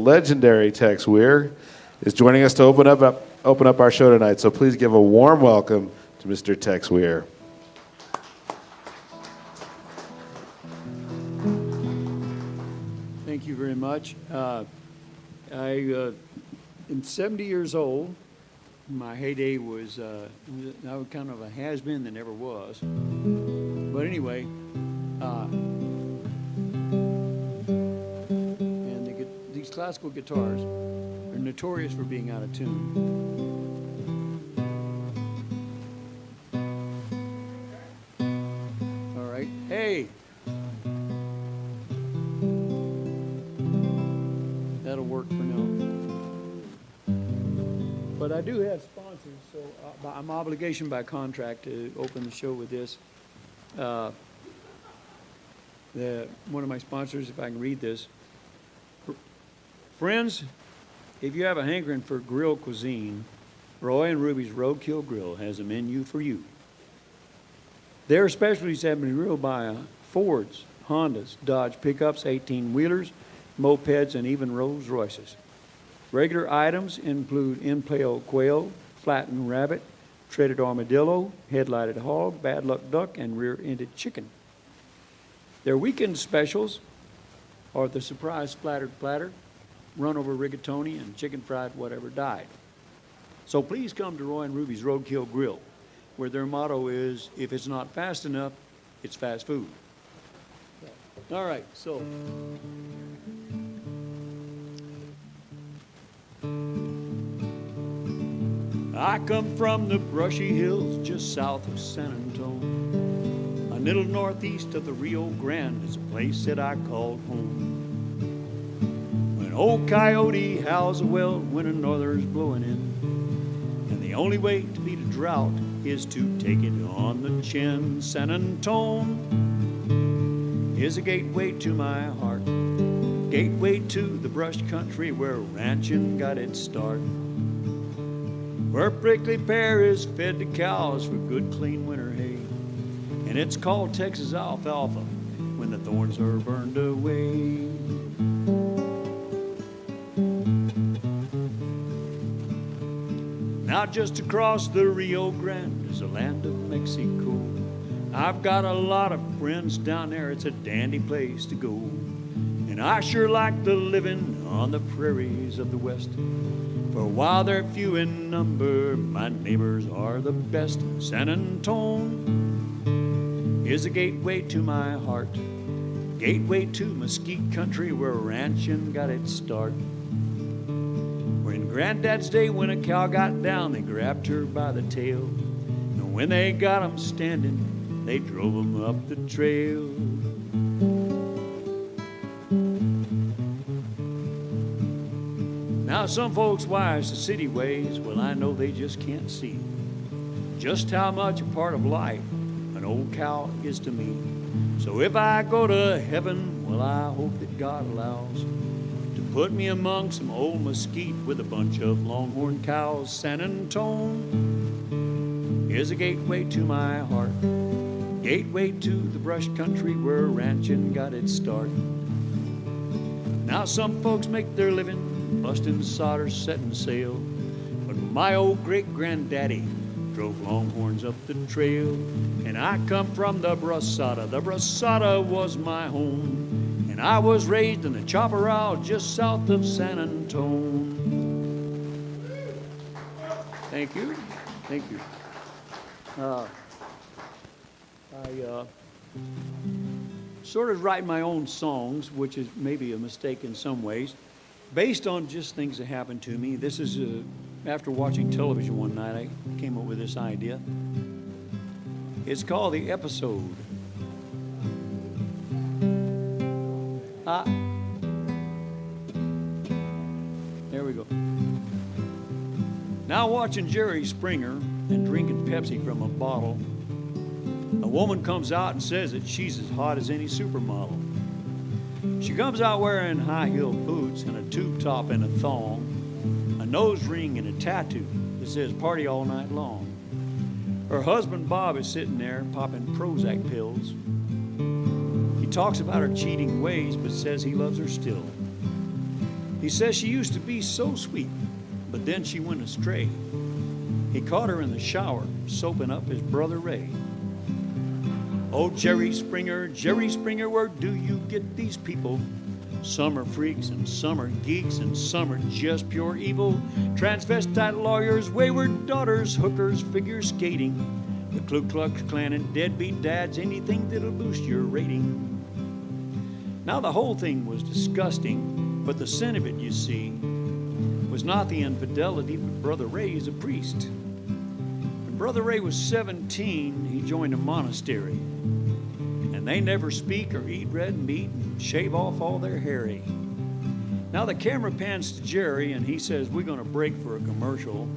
legendary Tex Weir, is joining us to open up our show tonight. So please give a warm welcome to Mr. Tex Weir. Thank you very much. I am 70 years old. My heyday was I was kind of a has-been that never was. But anyway, and these classical guitars are notorious for being out of tune. All right, hey. That'll work for now. But I do have sponsors, so I'm obligation by contract to open the show with this. One of my sponsors, if I can read this. Friends, if you have a hankering for grill cuisine, Roy and Ruby's Roadkill Grill has a menu for you. Their specialties have been grilled by Fords, Hondas, Dodge pickups, 18-wheelers, mopeds, and even Rolls Royces. Regular items include impaled quail, flattened rabbit, shredded armadillo, headlighted hog, bad luck duck, and rear-ended chicken. Their weekend specials are the surprise splattered platter, run over rigatoni, and chicken fried whatever died. So please come to Roy and Ruby's Roadkill Grill, where their motto is, if it's not fast enough, it's fast food. All right, so I come from the brushy hills just south of San Antonio. A little northeast of the Rio Grande is a place that I called home. When old coyote howls a well when a norther's blowing in, and the only way to beat a drought is to take it on the chin. San Antone is a gateway to my heart, gateway to the brush country where ranching got its start, where prickly pear is fed to cows for good clean winter hay, and it's called Texas alfalfa when the thorns are burned away. Now just across the Rio Grande is the land of Mexico. I've got a lot of friends down there, it's a dandy place to go. And I sure like the living on the prairies of the West. For while they're few in number, my neighbors are the best. San Antone is a gateway to my heart, gateway to Mesquite country where ranching got its start. Where in Granddad's day when a cow got down, they grabbed her by the tail. And when they got 'em standing, they drove 'em up the trail. Now some folks wise to city ways, well I know they just can't see just how much a part of life an old cow is to me. So if I go to heaven, well I hope that God allows to put me among some old mesquite with a bunch of longhorn cows. San Antone is a gateway to my heart, gateway to the brush country where ranching got its start. Now some folks make their living busting solder, setting sail, but my old great-granddaddy drove longhorns up the trail. And I come from the Brasada. The Brasada was my home, and I was raised in the Chaparral just south of San Antone. Thank you. Thank you. I sort of write my own songs, which is maybe a mistake in some ways, based on just things that happened to me. This is after watching television one night, I came up with this idea. It's called The Episode. There we go. Now watching Jerry Springer and drinking Pepsi from a bottle, a woman comes out and says that she's as hot as any supermodel. She comes out wearing high-heeled boots and a tube top and a thong, a nose ring and a tattoo that says party all night long. Her husband Bob is sitting there popping Prozac pills. He talks about her cheating ways but says he loves her still. He says she used to be so sweet, but then she went astray. He caught her in the shower, soaping up his brother Ray. Oh, Jerry Springer, where do you get these people? Some are freaks and some are geeks and some are just pure evil. Transvestite lawyers, wayward daughters, hookers, figure skating. The Ku Klux Klan and deadbeat dads, anything that'll boost your rating. Now the whole thing was disgusting, but the sin of it, you see, was not the infidelity, but Brother Ray is a priest. When Brother Ray was 17, he joined a monastery. And they never speak or eat red meat and shave off all their hairy. Now the camera pans to Jerry and he says, we're going to break for a commercial.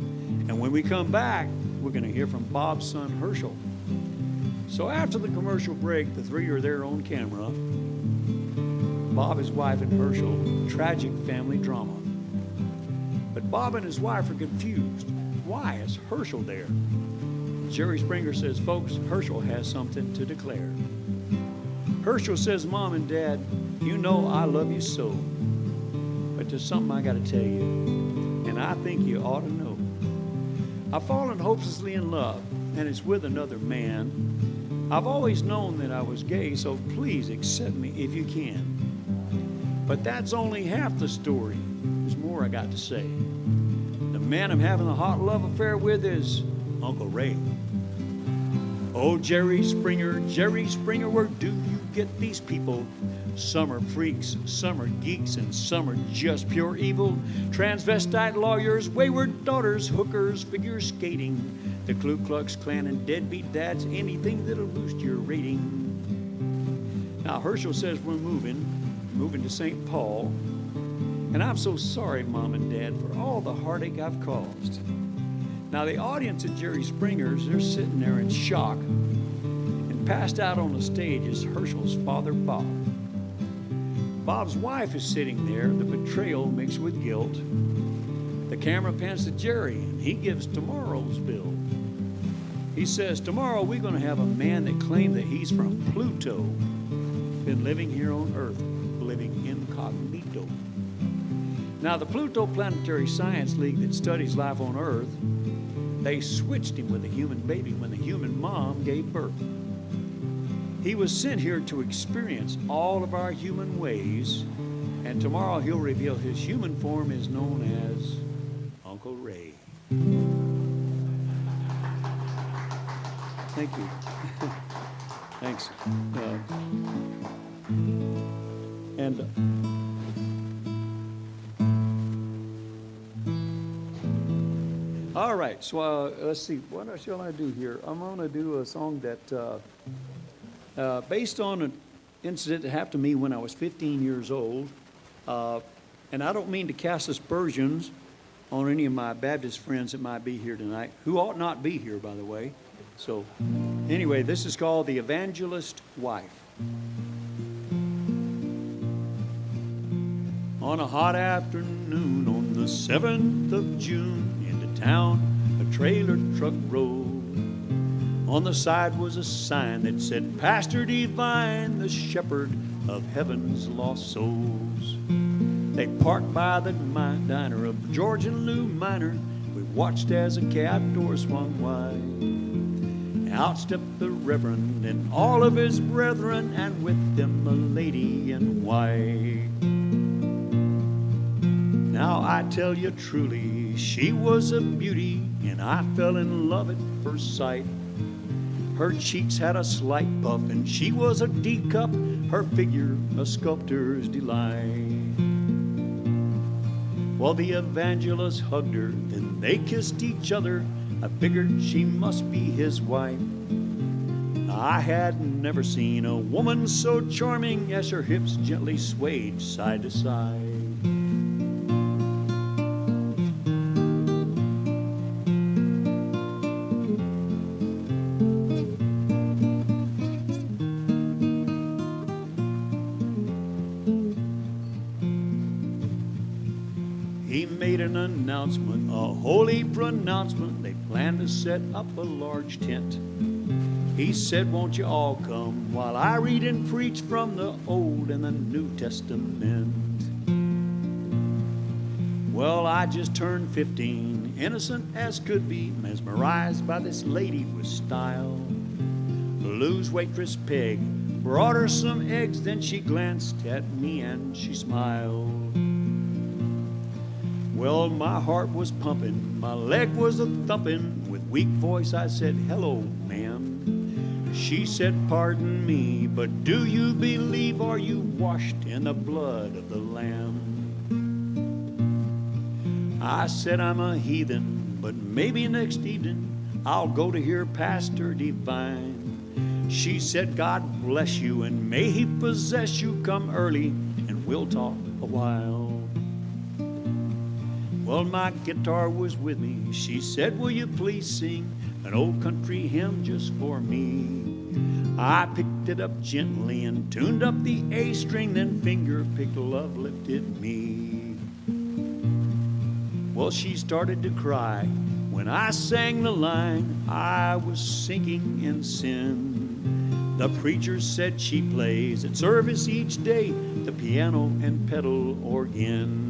And when we come back, we're going to hear from Bob's son Herschel. So after the commercial break, the three are there on camera. Bob, his wife, and Herschel, tragic family drama. But Bob and his wife are confused. Why is Herschel there? Jerry Springer says, folks, Herschel has something to declare. Herschel says, Mom and Dad, you know I love you so. But there's something I got to tell you, and I think you ought to know. I've fallen hopelessly in love, and it's with another man. I've always known that I was gay, so please accept me if you can. But that's only half the story. There's more I got to say. The man I'm having a hot love affair with is Uncle Ray. Oh, Jerry Springer, where do you get these people? Some are freaks, some are geeks, and some are just pure evil. Transvestite lawyers, wayward daughters, hookers, figure skating. The Ku Klux Klan and deadbeat dads, anything that'll boost your rating. Now, Herschel says we're moving to St. Paul. And I'm so sorry, Mom and Dad, for all the heartache I've caused. Now, the audience at Jerry Springer's, they're sitting there in shock. And passed out on the stage is Herschel's father, Bob. Bob's wife is sitting there, the betrayal mixed with guilt. The camera pans to Jerry, and he gives tomorrow's bill. He says, tomorrow we're going to have a man that claimed that he's from Pluto, been living here on Earth, living incognito. Now, the Pluto Planetary Science League that studies life on Earth, they switched him with a human baby when the human mom gave birth. He was sent here to experience all of our human ways, and tomorrow he'll reveal his human form is known as Uncle Ray. Thank you. Thanks. All right, so let's see, what shall I do here? I'm going to do a song that, based on an incident that happened to me when I was 15 years old, and I don't mean to cast aspersions on any of my Baptist friends that might be here tonight, who ought not be here, by the way. So, anyway, this is called The Evangelist Wife. On a hot afternoon on the 7th of June, town, a trailer truck rolled. On the side was a sign that said, Pastor Divine, the shepherd of heaven's lost souls. They parked by the diner of George and Lou Minor. We watched as a cab door swung wide. Out stepped the Reverend and all of his brethren, and with them a lady in white. Now I tell you truly, she was a beauty, and I fell in love at first sight. Her cheeks had a slight puff, and she was a D-cup, her figure a sculptor's delight. Well, the evangelist hugged her, then they kissed each other. I figured she must be his wife. I had never seen a woman so charming as her hips gently swayed side to side. He made an announcement, a holy pronouncement. They planned to set up a large tent. He said, won't you all come while I read and preach from the Old and the New Testament. Well, I just turned 15, innocent as could be, mesmerized by this lady with style. The loose waitress Peg brought her some eggs, then she glanced at me and she smiled. Well, my heart was pumping, my leg was a-thumping. With weak voice I said, "Hello, ma'am." She said, "Pardon me, but do you believe, are you washed in the blood of the Lamb?" I said, "I'm a heathen, but maybe next evening I'll go to hear Pastor Divine." She said, "God bless you, and may he possess you. Come early, and we'll talk a while." Well, my guitar was with me. She said, "Will you please sing an old country hymn just for me?" I picked it up gently and tuned up the A string, then finger-picked Love Lifted Me. Well, she started to cry when I sang the line, "I was sinking in sin." The preacher said she plays at service each day the piano and pedal organ.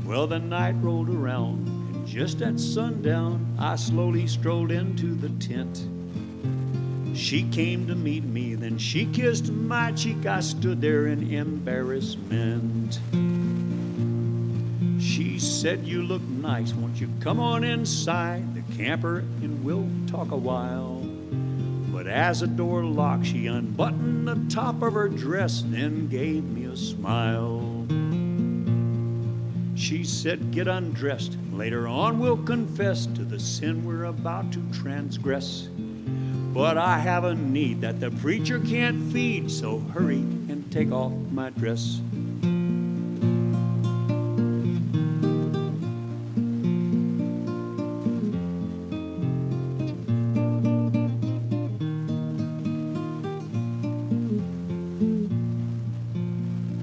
Well, the night rolled around, and just at sundown, I slowly strolled into the tent. She came to meet me, then she kissed my cheek. I stood there in embarrassment. She said, "You look nice, won't you come on inside the camper and we'll talk a while?" But as the door locked, she unbuttoned the top of her dress, then gave me a smile. She said, "Get undressed, later on we'll confess to the sin we're about to transgress. But I have a need that the preacher can't feed, so hurry and take off my dress."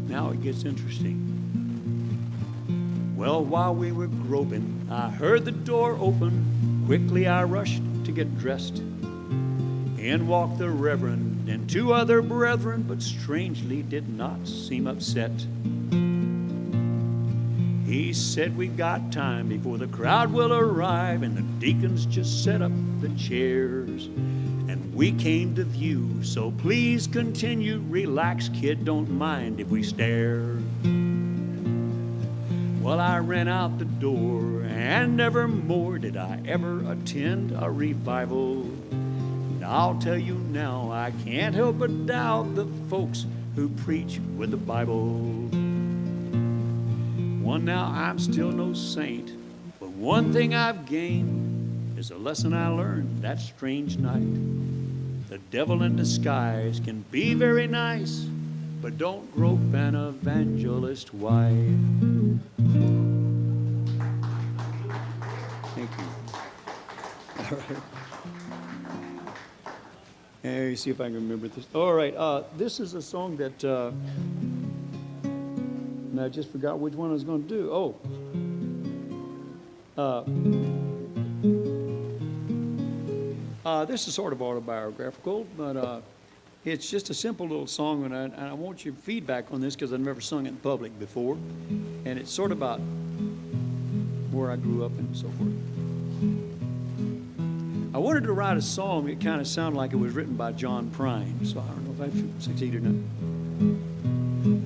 Now it gets interesting. Well, while we were groping, I heard the door open. Quickly I rushed to get dressed. In walked the Reverend and two other brethren, but strangely did not seem upset. He said, "We've got time before the crowd will arrive, and the deacons just set up the chairs. And we came to view, so please continue. Relax, kid, don't mind if we stare." Well, I ran out the door, and never more did I ever attend a revival. And I'll tell you now, I can't help but doubt the folks who preach with the Bible. Well, now I'm still no saint, but one thing I've gained is a lesson I learned that strange night. The devil in disguise can be very nice, but don't grope an evangelist wife. Thank you. All right. Let me see if I can remember this. All right. This is a song that and I just forgot which one I was going to do. This is sort of autobiographical, but it's just a simple little song, and I want your feedback on this because I've never sung it in public before, and it's sort of about where I grew up and so forth. I wanted to write a song that kind of sounded like it was written by John Prine, so I don't know if I succeeded or not.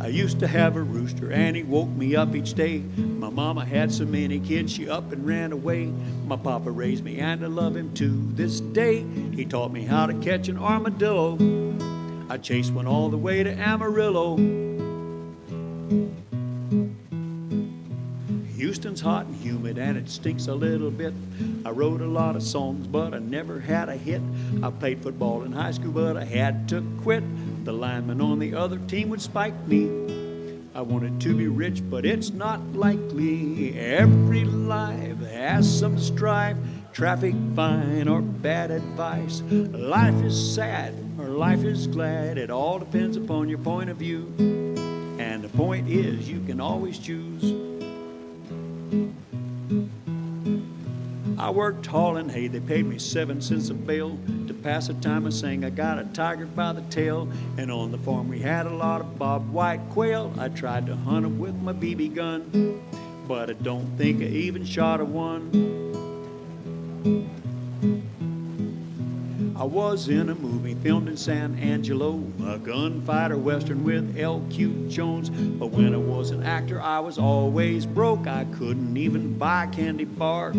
I used to have a rooster, and he woke me up each day. My mama had so many kids, she up and ran away. My papa raised me, and I love him to this day. He taught me how to catch an armadillo. I chased one all the way to Amarillo. Houston's hot and humid, and it stinks a little bit. I wrote a lot of songs, but I never had a hit. I played football in high school, but I had to quit. The lineman on the other team would spike me. I wanted to be rich, but it's not likely. Every life has some strife, traffic fine or bad advice. Life is sad or life is glad. It all depends upon your point of view. And the point is, you can always choose. I worked hauling hay, they paid me 7 cents a bale to pass the time and sang I got a tiger by the tail. And on the farm we had a lot of bob white quail. I tried to hunt 'em with my BB gun, but I don't think I even shot a one. I was in a movie filmed in San Angelo, a gunfighter western with L.Q. Jones. But when I was an actor, I was always broke. I couldn't even buy a candy bar,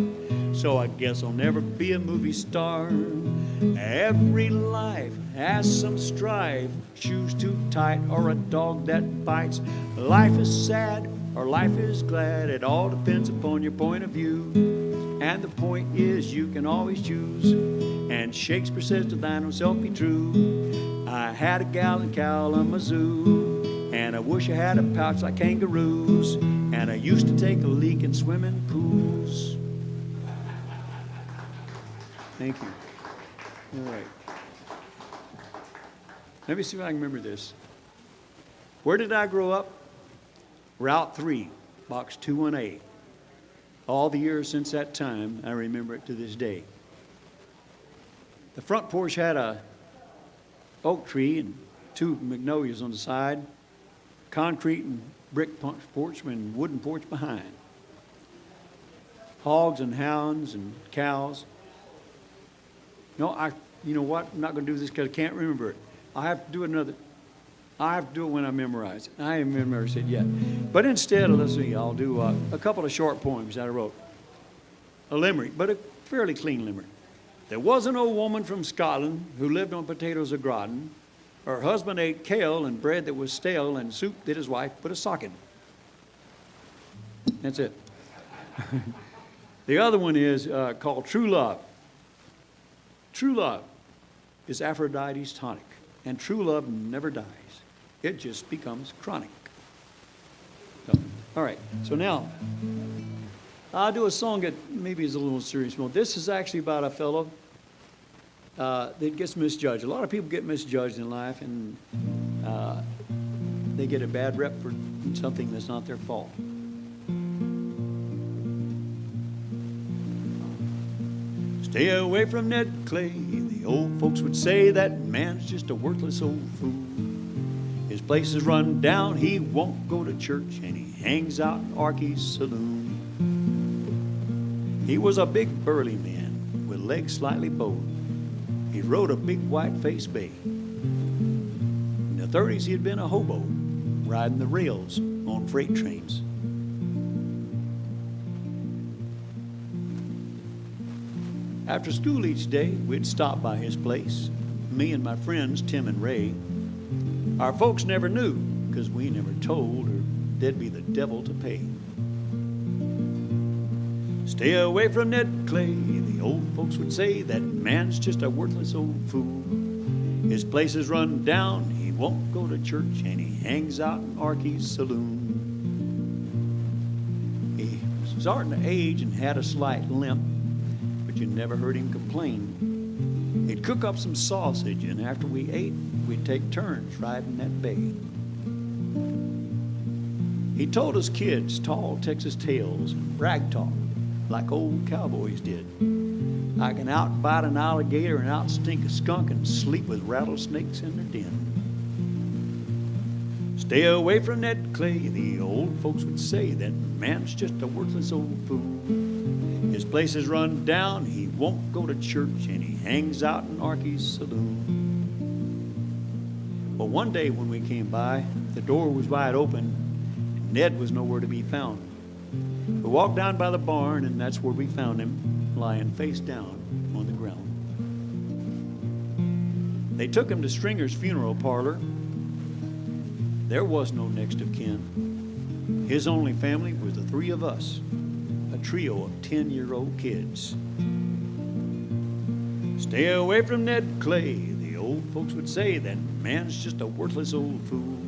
so I guess I'll never be a movie star. Every life has some strife, shoes too tight or a dog that bites. Life is sad or life is glad, it all depends upon your point of view. And the point is, you can always choose. And Shakespeare says, to thine own self be true. I had a gal in Kalamazoo, and I wish I had a pouch like kangaroos. And I used to take a leak in swimming pools. Thank you. All right. Let me see if I can remember this. Where did I grow up? Route 3, Box 218. All the years since that time, I remember it to this day. The front porch had a oak tree and 2 magnolias on the side, concrete and brick porch and wooden porch behind. Hogs and hounds and cows. No, you know what? I'm not going to do this because I can't remember it. I have to do another. I have to do it when I memorize it. I haven't memorized it yet. But instead, let's see, I'll do a couple of short poems that I wrote. A limerick, but a fairly clean limerick. There was an old woman from Scotland who lived on potatoes a gratin. Her husband ate kale and bread that was stale and soup that his wife put a sock in. That's it. The other one is called True Love. True love is Aphrodite's tonic, and true love never dies. It just becomes chronic. So, all right, so now I'll do a song that maybe is a little serious. Well, this is actually about a fellow that gets misjudged. A lot of people get misjudged in life, and they get a bad rep for something that's not their fault. Stay away from Ned Clay. The old folks would say that man's just a worthless old fool. His place is run down, he won't go to church, and he hangs out in Arky's saloon. He was a big burly man with legs slightly bowed. He rode a big white-faced bay. In the 30s, he had been a hobo, riding the rails on freight trains. After school each day, we'd stop by his place, me and my friends Tim and Ray. Our folks never knew, 'cause we never told, or there'd be the devil to pay. Stay away from Ned Clay, the old folks would say that man's just a worthless old fool. His place is run down, he won't go to church, and he hangs out in Arky's saloon. He was starting to age and had a slight limp, but you never heard him complain. He'd cook up some sausage, and after we ate, we'd take turns riding that bay. He told us kids tall Texas tales and rag talk like old cowboys did. I can outbite an alligator and outstink a skunk and sleep with rattlesnakes in their den. Stay away from Ned Clay, the old folks would say that man's just a worthless old fool. His place is run down, he won't go to church, and he hangs out in Arky's saloon. Well, one day when we came by, the door was wide open, and Ned was nowhere to be found. We walked down by the barn, and that's where we found him, lying face down on the ground. They took him to Stringer's funeral parlor. There was no next of kin. His only family was the 3 of us, a trio of 10-year-old kids. Stay away from Ned Clay, the old folks would say that man's just a worthless old fool.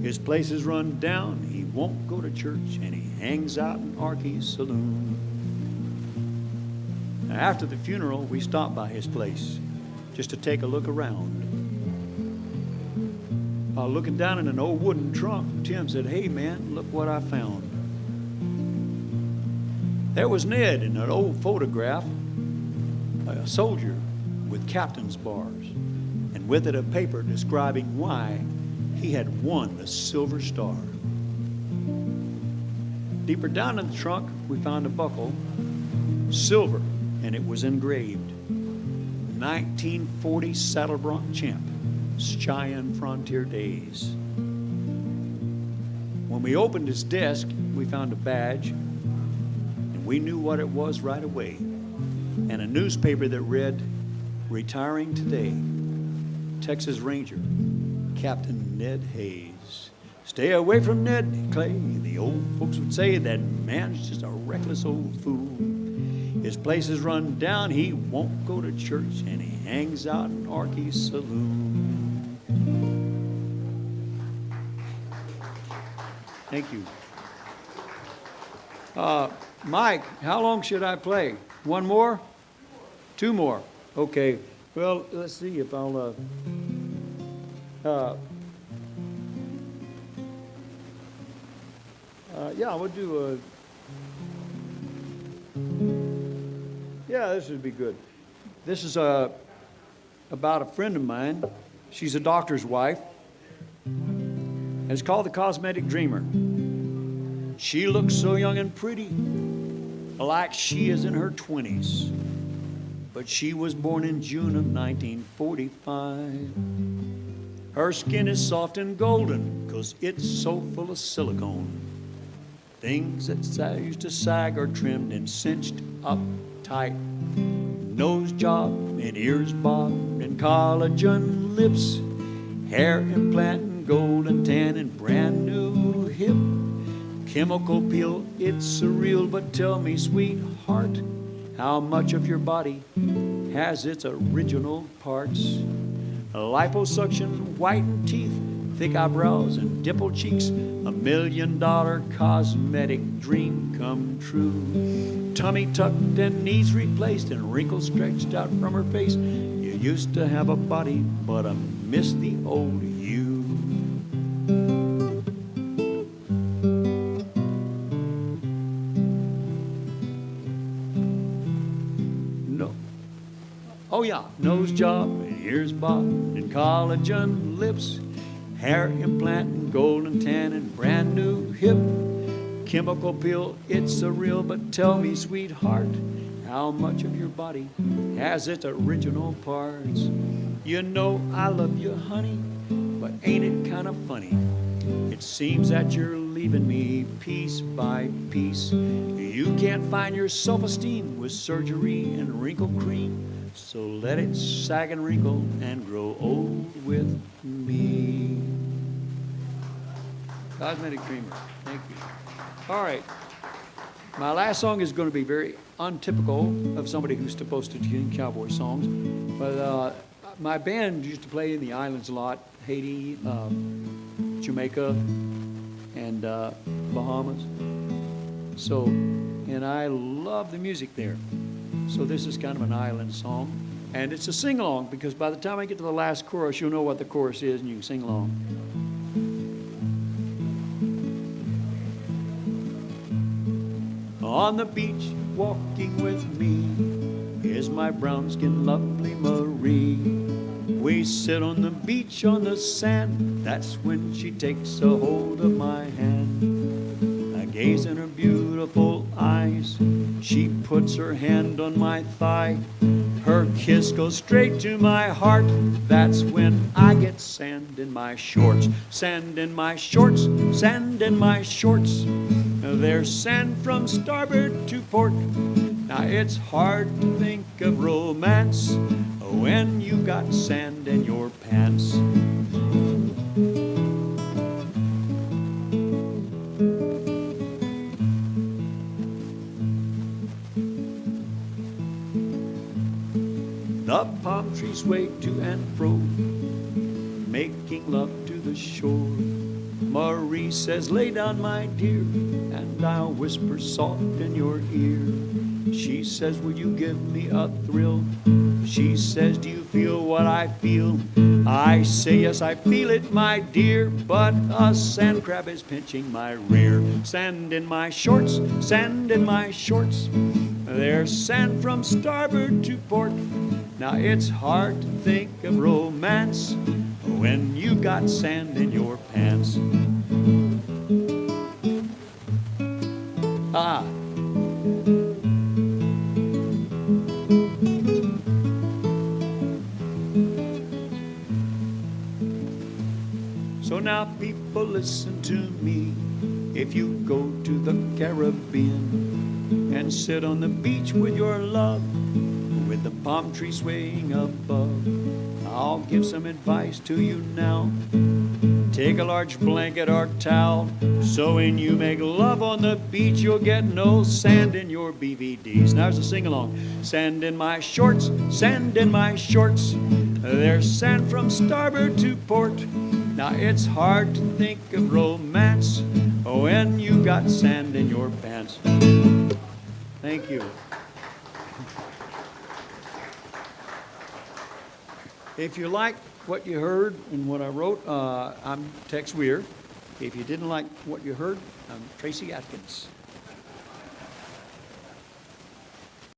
His place is run down, he won't go to church, and he hangs out in Arky's saloon. Now, after the funeral, we stopped by his place just to take a look around. Looking down in an old wooden trunk, Tim said, "Hey man, look what I found." There was Ned in an old photograph, a soldier with captain's bars, and with it a paper describing why he had won the Silver Star. Deeper down in the trunk, we found a buckle, silver, and it was engraved, 1940 Saddle Bronc Champ, Cheyenne Frontier Days. When we opened his desk, we found a badge, and we knew what it was right away, and a newspaper that read, "Retiring today, Texas Ranger, Captain Ned Hayes." Stay away from Ned Clay. The old folks would say that man's just a reckless old fool. His place is run down, he won't go to church, and he hangs out in Arky's saloon. Thank you. Mike, how long should I play? One more? Two more? Okay. Well, let's see if I'll... yeah, we'll do yeah, this would be good. This is about a friend of mine. She's a doctor's wife. And it's called The Cosmetic Dreamer. She looks so young and pretty, like she is in her 20s. But she was born in June of 1945. Her skin is soft and golden, 'cause it's so full of silicone. Things that used to sag are trimmed and cinched up tight. Nose job and ears bobbed and collagen lips. Hair implant and golden tan and brand new hip. Chemical peel, it's surreal, but tell me, sweetheart, how much of your body has its original parts? Liposuction, whitened teeth, thick eyebrows and dimpled cheeks, $1 million cosmetic dream come true. Tummy tucked and knees replaced and wrinkles stretched out from her face. You used to have a body, but I miss the old you. No. Oh yeah, nose job and ears bobbed and collagen lips. Hair implant and golden tan and brand new hip. Chemical peel, it's surreal, but tell me, sweetheart, how much of your body has its original parts? You know I love you, honey, but ain't it kind of funny? It seems that you're leaving me piece by piece. You can't find your self-esteem with surgery and wrinkle cream. So let it sag and wrinkle and grow old with me. Cosmetic Dreamer, thank you. All right, my last song is going to be very untypical of somebody who's supposed to sing cowboy songs, but my band used to play in the islands a lot, Haiti, Jamaica, and Bahamas. So, and I love the music there. So this is kind of an island song, and it's a sing-along, because by the time I get to the last chorus, you'll know what the chorus is, and you can sing along. On the beach, walking with me, is my brown-skinned lovely Marie. We sit on the beach on the sand, that's when she takes a hold of my hand. I gaze in her beautiful eyes, she puts her hand on my thigh. Her kiss goes straight to my heart, that's when I get sand in my shorts. Sand in my shorts, sand in my shorts. There's sand from starboard to port. Now it's hard to think of romance when you got sand in your pants. The palm trees sway to and fro, making love to the shore. Marie says, lay down, my dear, and I'll whisper soft in your ear. She says, will you give me a thrill? She says, do you feel what I feel? I say, yes, I feel it, my dear, but a sand crab is pinching my rear. Sand in my shorts, sand in my shorts. There's sand from starboard to port. Now it's hard to think of romance when you got sand in your pants. Ah. So now people listen to me. If you go to the Caribbean and sit on the beach with your love, with the palm tree swaying above, I'll give some advice to you now. Take a large blanket or towel, so when you make love on the beach, you'll get no sand in your BVDs. Now there's a sing-along. Sand in my shorts, sand in my shorts. There's sand from starboard to port. Now it's hard to think of romance when you got sand in your pants. Thank you. If you like what you heard and what I wrote, I'm Tex Weir. If you didn't like what you heard, I'm Tracy Atkins.